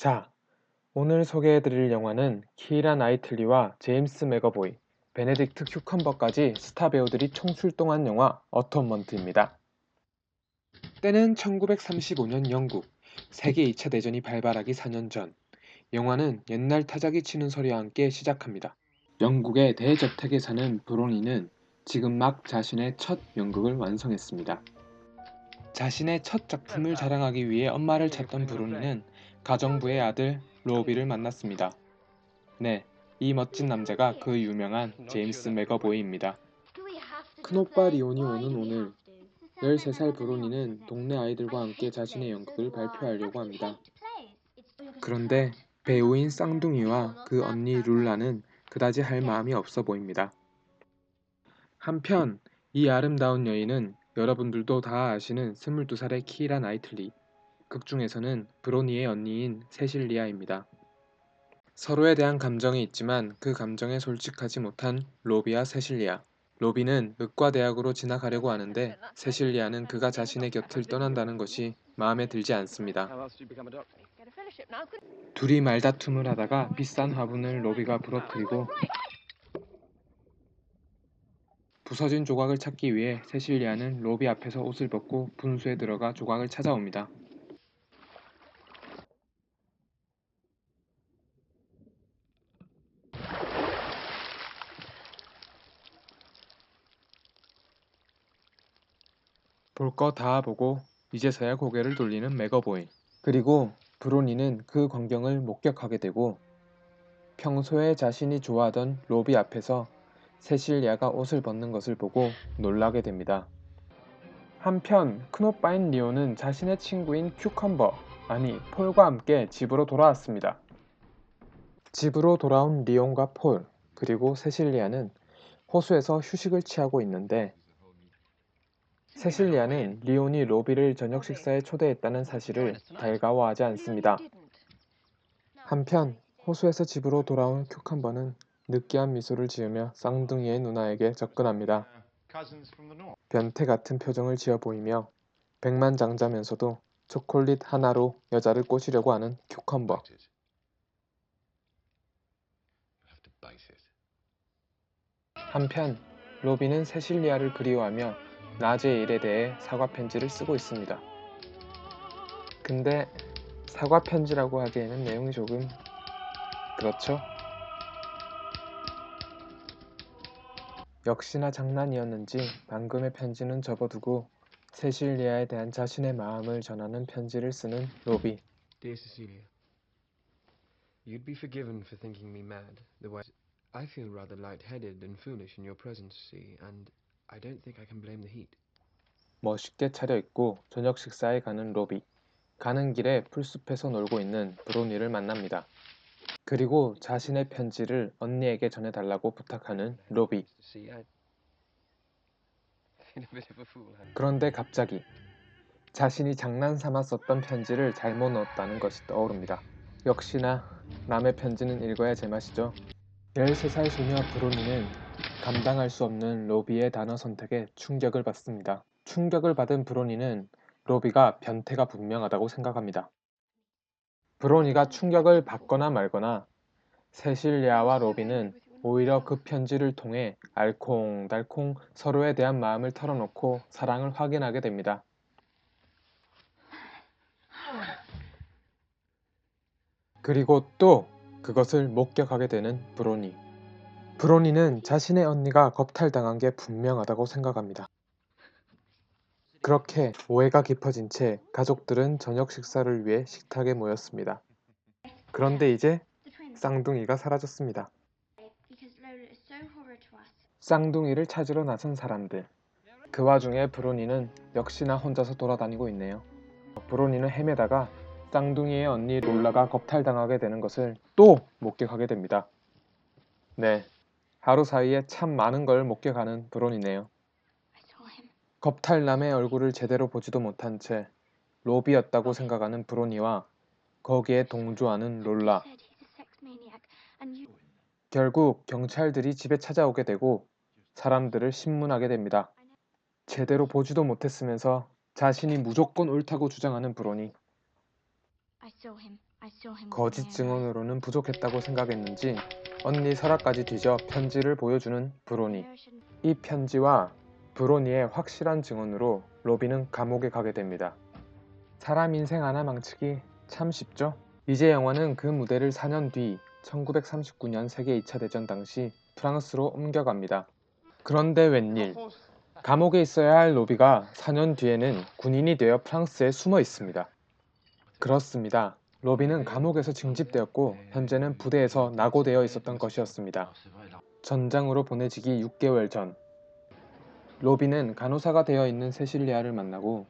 자, 오늘 소개해드릴 영화는 키이라 나이틀리와 제임스 맥어보이, 베네딕트 큐컴버까지 스타 배우들이 총출동한 영화 어톤먼트입니다. 때는 1935년 영국, 세계 2차 대전이 발발하기 4년 전, 영화는 옛날 타자기 치는 소리와 함께 시작합니다. 영국의 대저택에 사는 브로니는 지금 막 자신의 첫 연극을 완성했습니다. 자신의 첫 작품을 자랑하기 위해 엄마를 찾던 브로니는 가정부의 아들 로비를 만났습니다. 네, 이 멋진 남자가 그 유명한 제임스 맥어보이입니다. 큰오빠 리온이 오는 오늘, 13살 브로니는 동네 아이들과 함께 자신의 연극을 발표하려고 합니다. 그런데 배우인 쌍둥이와 그 언니 룰라는 그다지 할 마음이 없어 보입니다. 한편 이 아름다운 여인은 여러분들도 다 아시는 22살의 키이라 나이틀리, 극중에서는 브로니의 언니인 세실리아입니다. 서로에 대한 감정이 있지만 그 감정에 솔직하지 못한 로비와 세실리아. 로비는 의과대학으로 진학하려고 하는데 세실리아는 그가 자신의 곁을 떠난다는 것이 마음에 들지 않습니다. 둘이 말다툼을 하다가 비싼 화분을 로비가 부러뜨리고 부서진 조각을 찾기 위해 세실리아는 로비 앞에서 옷을 벗고 분수에 들어가 조각을 찾아옵니다. 볼 거 다 보고 이제서야 고개를 돌리는 맥어보이. 그리고 브로니는 그 광경을 목격하게 되고 평소에 자신이 좋아하던 로비 앞에서 세실리아가 옷을 벗는 것을 보고 놀라게 됩니다. 한편 큰오빠인 리오는 자신의 친구인 큐컴버, 아니 폴과 함께 집으로 돌아왔습니다. 집으로 돌아온 리온과 폴, 그리고 세실리아는 호수에서 휴식을 취하고 있는데 세실리아는 리온이 로비를 저녁 식사에 초대했다는 사실을 달가워하지 않습니다. 한편 호수에서 집으로 돌아온 큐컴버는 느끼한 미소를 지으며 쌍둥이의 누나에게 접근합니다. 변태 같은 표정을 지어 보이며 백만장자면서도 초콜릿 하나로 여자를 꼬시려고 하는 큐컴버. 한편 로비는 세실리아를 그리워하며 낮의 일에 대해 사과 편지를 쓰고 있습니다. 근데 사과 편지라고 하기에는 내용이 조금 그렇죠? 역시나 장난이었는지 방금의 편지는 접어두고 세실리아에 대한 자신의 마음을 전하는 편지를 쓰는 로비. Dear Cecilia, you'd be forgiven for thinking me mad, though I feel rather light-headed and foolish in your presence, see, and I don't think I can blame the heat. 멋있게 차려입고 저녁 식사에 가는 로비. 가는 길에 풀숲에서 놀고 있는 브로니를 만납니다. 그리고 자신의 편지를 언니에게 전해달라고 부탁하는 로비. See, I feel a bit of a fool. 그런데 갑자기 자신이 장난삼아 썼던 편지를 잘못 넣었다는 것이 떠오릅니다. 역시나 남의 편지는 읽어야 제맛이죠. 13살 소녀 브로니는 감당할 수 없는 로비의 단어 선택에 충격을 받습니다. 충격을 받은 브로니는 로비가 변태가 분명하다고 생각합니다. 브로니가 충격을 받거나 말거나 세실리아와 로비는 오히려 그 편지를 통해 알콩달콩 서로에 대한 마음을 털어놓고 사랑을 확인하게 됩니다. 그리고 또 그것을 목격하게 되는 브로니. 브로니는 자신의 언니가 겁탈당한 게 분명하다고 생각합니다. 그렇게 오해가 깊어진 채 가족들은 저녁 식사를 위해 식탁에 모였습니다. 그런데 이제 쌍둥이가 사라졌습니다. 쌍둥이를 찾으러 나선 사람들. 그 와중에 브로니는 역시나 혼자서 돌아다니고 있네요. 브로니는 헤매다가 쌍둥이의 언니 롤라가 겁탈당하게 되는 것을 또 목격하게 됩니다. 네, 하루 사이에 참 많은 걸 목격하는 브론이네요. 겁탈남의 얼굴을 제대로 보지도 못한 채 로비였다고 생각하는 브로니와 거기에 동조하는 롤라. 결국 경찰들이 집에 찾아오게 되고 사람들을 신문하게 됩니다. 제대로 보지도 못했으면서 자신이 무조건 옳다고 주장하는 브로니. 거짓 증언으로는 부족했다고 생각했는지 언니 설아까지 뒤져 편지를 보여주는 브로니. 이 편지와 브로니의 확실한 증언으로 로비는 감옥에 가게 됩니다. 사람 인생 하나 망치기 참 쉽죠? 이제 영화는 그 무대를 4년 뒤 1939년 세계 2차 대전 당시 프랑스로 옮겨갑니다. 그런데 웬일, 감옥에 있어야 할 로비가 4년 뒤에는 군인이 되어 프랑스에 숨어 있습니다. 그렇습니다. 로비는 감옥에서 징집되었고 현재는 부대에서 낙오되어 있었던 것이었습니다. 전장으로 보내지기 6개월 전, 로비는 간호사가 되어 있는 세실리아를 만나고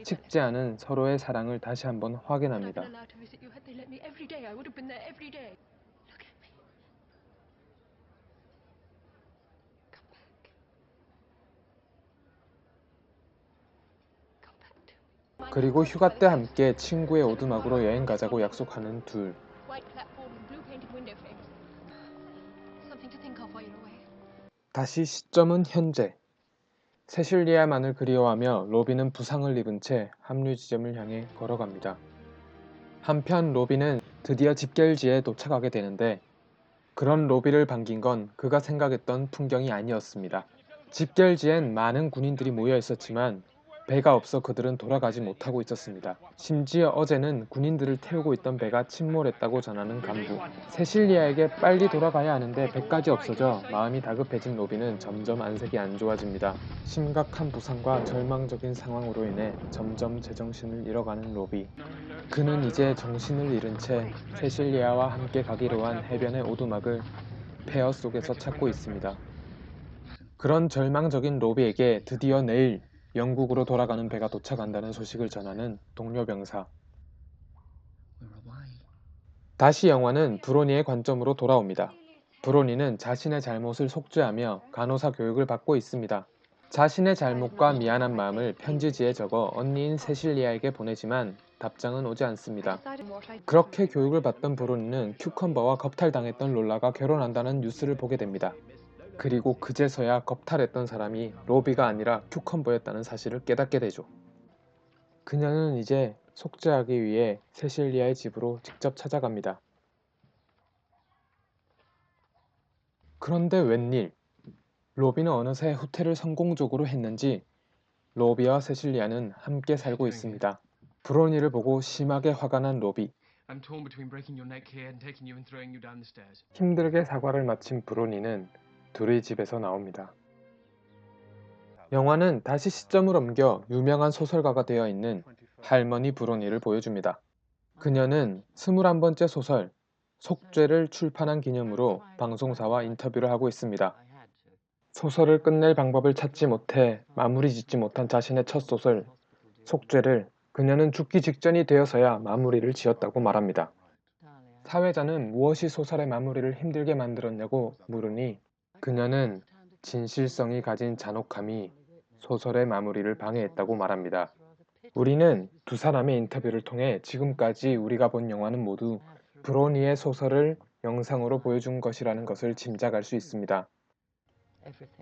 식지 않은 서로의 사랑을 다시 한번 확인합니다. 그리고 휴가 때 함께 친구의 오두막으로 여행 가자고 약속하는 둘. 다시 시점은 현재. 세실리아만을 그리워하며 로비는 부상을 입은 채 합류 지점을 향해 걸어갑니다. 한편 로비는 드디어 집결지에 도착하게 되는데 그런 로비를 반긴 건 그가 생각했던 풍경이 아니었습니다. 집결지엔 많은 군인들이 모여 있었지만 배가 없어 그들은 돌아가지 못하고 있었습니다. 심지어 어제는 군인들을 태우고 있던 배가 침몰했다고 전하는 간부. 세실리아에게 빨리 돌아가야 하는데 배까지 없어져 마음이 다급해진 로비는 점점 안색이 안 좋아집니다. 심각한 부상과 절망적인 상황으로 인해 점점 제정신을 잃어가는 로비. 그는 이제 정신을 잃은 채 세실리아와 함께 가기로 한 해변의 오두막을 폐허 속에서 찾고 있습니다. 그런 절망적인 로비에게 드디어 내일 영국으로 돌아가는 배가 도착한다는 소식을 전하는 동료 병사. 다시 영화는 브로니의 관점으로 돌아옵니다. 브로니는 자신의 잘못을 속죄하며 간호사 교육을 받고 있습니다. 자신의 잘못과 미안한 마음을 편지지에 적어 언니인 세실리아에게 보내지만 답장은 오지 않습니다. 그렇게 교육을 받던 브로니는 큐컴버와 겁탈당했던 롤라가 결혼한다는 뉴스를 보게 됩니다. 그리고 그제서야 겁탈했던 사람이 로비가 아니라 큐컴버였다는 사실을 깨닫게 되죠. 그녀는 이제 속죄하기 위해 세실리아의 집으로 직접 찾아갑니다. 그런데 웬일, 로비는 어느새 후퇴를 성공적으로 했는지 로비와 세실리아는 함께 살고 있습니다. 브로니를 보고 심하게 화가 난 로비. I'm torn between breaking your neck here and taking you and throwing you down the stairs. 힘들게 사과를 마친 브로니는 둘이 집에서 나옵니다. 영화는 다시 시점을 옮겨 유명한 소설가가 되어 있는 할머니 브로니를 보여줍니다. 그녀는 21번째 소설 속죄를 출판한 기념으로 방송사와 인터뷰를 하고 있습니다. 소설을 끝낼 방법을 찾지 못해 마무리 짓지 못한 자신의 첫 소설 속죄를 그녀는 죽기 직전이 되어서야 마무리를 지었다고 말합니다. 사회자는 무엇이 소설의 마무리를 힘들게 만들었냐고 물으니 그녀는 진실성이 가진 잔혹함이 소설의 마무리를 방해했다고 말합니다. 우리는 두 사람의 인터뷰를 통해 지금까지 우리가 본 영화는 모두 브로니의 소설을 영상으로 보여준 것이라는 것을 짐작할 수 있습니다.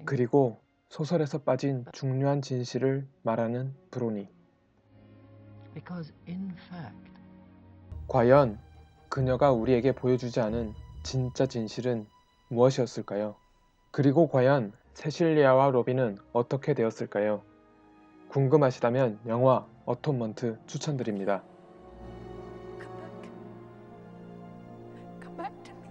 그리고 소설에서 빠진 중요한 진실을 말하는 브로니. 과연 그녀가 우리에게 보여주지 않은 진짜 진실은 무엇이었을까요? 그리고 과연 세실리아와 로비는 어떻게 되었을까요? 궁금하시다면 영화 어톤먼트 추천드립니다. Come back to me.